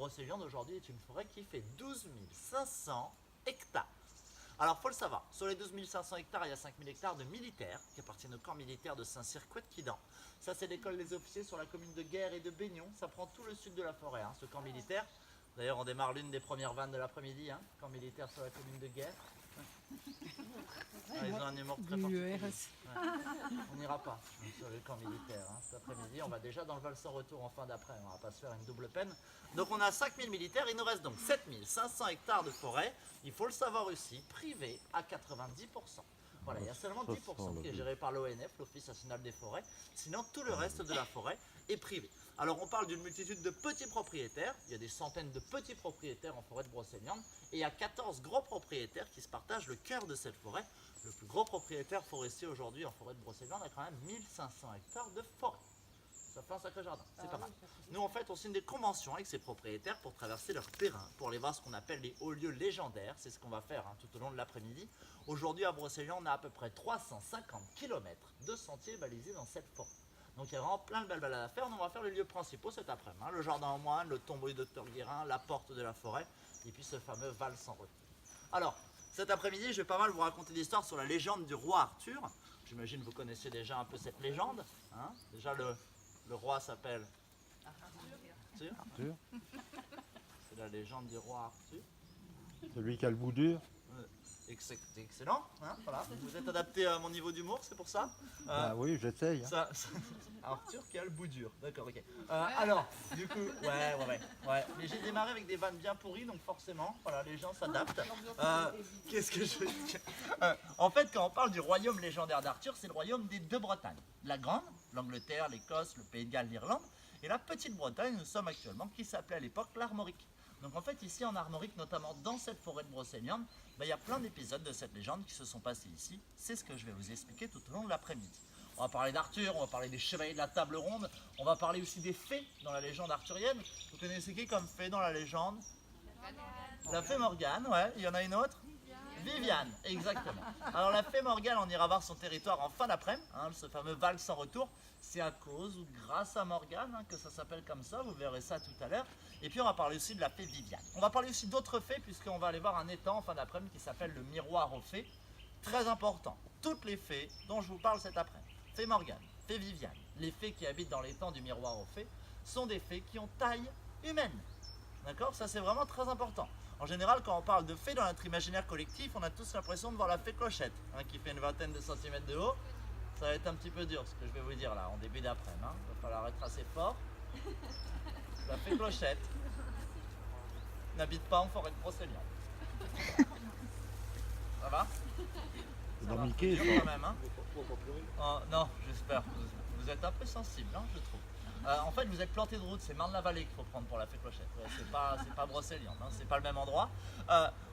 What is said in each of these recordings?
Brocéliande aujourd'hui est une forêt qui fait 12 500 hectares. Alors, il faut le savoir, sur les 12 500 hectares, il y a 5 000 hectares de militaires qui appartiennent au camp militaire de Saint-Cyr-Couët-Quidan. Ça, c'est l'école des officiers sur la commune de Guerre et de Baignon. Ça prend tout le sud de la forêt, ce camp militaire. D'ailleurs, on démarre l'une des premières vannes de l'après-midi, camp militaire sur la commune de Guerre. Ils ont un humour très particulier. On n'ira pas sur le camp militaire cet après-midi. On va déjà dans le Val sans retour en fin d'après. On ne va pas se faire une double peine. Donc on a 5000 militaires. Il nous reste donc 7500 hectares de forêt. Il faut le savoir aussi, privé à 90%. Voilà, il y a seulement 10% qui est géré par l'ONF, l'Office national des forêts. Sinon, tout le reste de la forêt est privé. Alors, on parle d'une multitude de petits propriétaires. Il y a des centaines de petits propriétaires en forêt de Brocéliande. Et il y a 14 gros propriétaires qui se partagent le cœur de cette forêt. Le plus gros propriétaire forestier aujourd'hui en forêt de Brocéliande a quand même 1500 hectares de forêt. Ça fait un sacré jardin, c'est pas mal. Nous, en fait, on signe des conventions avec ces propriétaires pour traverser leur terrain, pour aller voir ce qu'on appelle les hauts lieux légendaires. C'est ce qu'on va faire tout au long de l'après-midi. Aujourd'hui, à Brocéliande, on a à peu près 350 km de sentiers balisés dans cette forêt. Donc, il y a vraiment plein de belles balades à faire. On va faire les lieux principaux cet après-midi. Le jardin aux moines, le tombeau du docteur Guérin, la porte de la forêt, et puis ce fameux Val sans retour. Alors, cet après-midi, je vais pas mal vous raconter des histoires sur la légende du roi Arthur. J'imagine que vous connaissez déjà un peu cette légende. Déjà, le roi s'appelle Arthur. C'est la légende du roi Arthur. Celui qui a le bout dur. Excellent, voilà. Vous êtes adapté à mon niveau d'humour, c'est pour ça oui, j'essaye. Arthur qui a le bout dur, d'accord, ok. Alors, du coup, ouais. Mais j'ai démarré avec des vannes bien pourries, donc forcément, voilà, les gens s'adaptent. Qu'est-ce que je veux dire En fait, quand on parle du royaume légendaire d'Arthur, c'est le royaume des deux Bretagnes. La grande, l'Angleterre, l'Écosse, le Pays de Galles, l'Irlande, et la petite Bretagne, nous sommes actuellement, qui s'appelait à l'époque l'Armorique. Donc en fait, ici en Armorique, notamment dans cette forêt de Brocéliande, il y a plein d'épisodes de cette légende qui se sont passés ici. C'est ce que je vais vous expliquer tout au long de l'après-midi. On va parler d'Arthur, on va parler des chevaliers de la table ronde, on va parler aussi des fées dans la légende arthurienne. Vous connaissez qui comme fée dans la légende? La fée Morgane, ouais. Il y en a une autre? Viviane, exactement. Alors la fée Morgane, on ira voir son territoire en fin d'après-midi, ce fameux Val sans retour. C'est à cause ou grâce à Morgane que ça s'appelle comme ça, vous verrez ça tout à l'heure. Et puis on va parler aussi de la fée Viviane. On va parler aussi d'autres fées puisqu'on va aller voir un étang en fin d'après-midi qui s'appelle le miroir aux fées. Très important, toutes les fées dont je vous parle cet après-midi, fée Morgane, fée Viviane, les fées qui habitent dans l'étang du miroir aux fées, sont des fées qui ont taille humaine. D'accord? Ça c'est vraiment très important. En général, quand on parle de fées dans notre imaginaire collectif, on a tous l'impression de voir la fée Clochette, qui fait une vingtaine de centimètres de haut. Ça va être un petit peu dur ce que je vais vous dire là, en début d'après-midi. Il va falloir être assez fort. La fée Clochette n'habite pas en forêt de Brocéliande. Ça va? C'est Ça dans va, Mickey, dur ça. quand même. Oh, non, j'espère. Vous êtes un peu sensible, je trouve. En fait, vous êtes planté de route, c'est Marne-la-Vallée qu'il faut prendre pour la fée Clochette. Ouais, c'est pas Brocéliande, c'est pas le même endroit.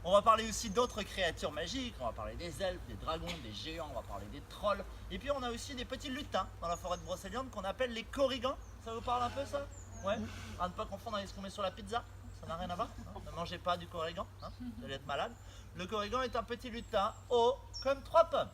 On va parler aussi d'autres créatures magiques, on va parler des elfes, des dragons, des géants, on va parler des trolls. Et puis on a aussi des petits lutins dans la forêt de Brocéliande qu'on appelle les corrigans. Ça vous parle un peu ça? Ouais. À ne pas confondre avec ce qu'on met sur la pizza, ça n'a rien à voir. Ne mangez pas du corrigan, vous allez être malade. Le corrigan est un petit lutin haut comme 3 pommes.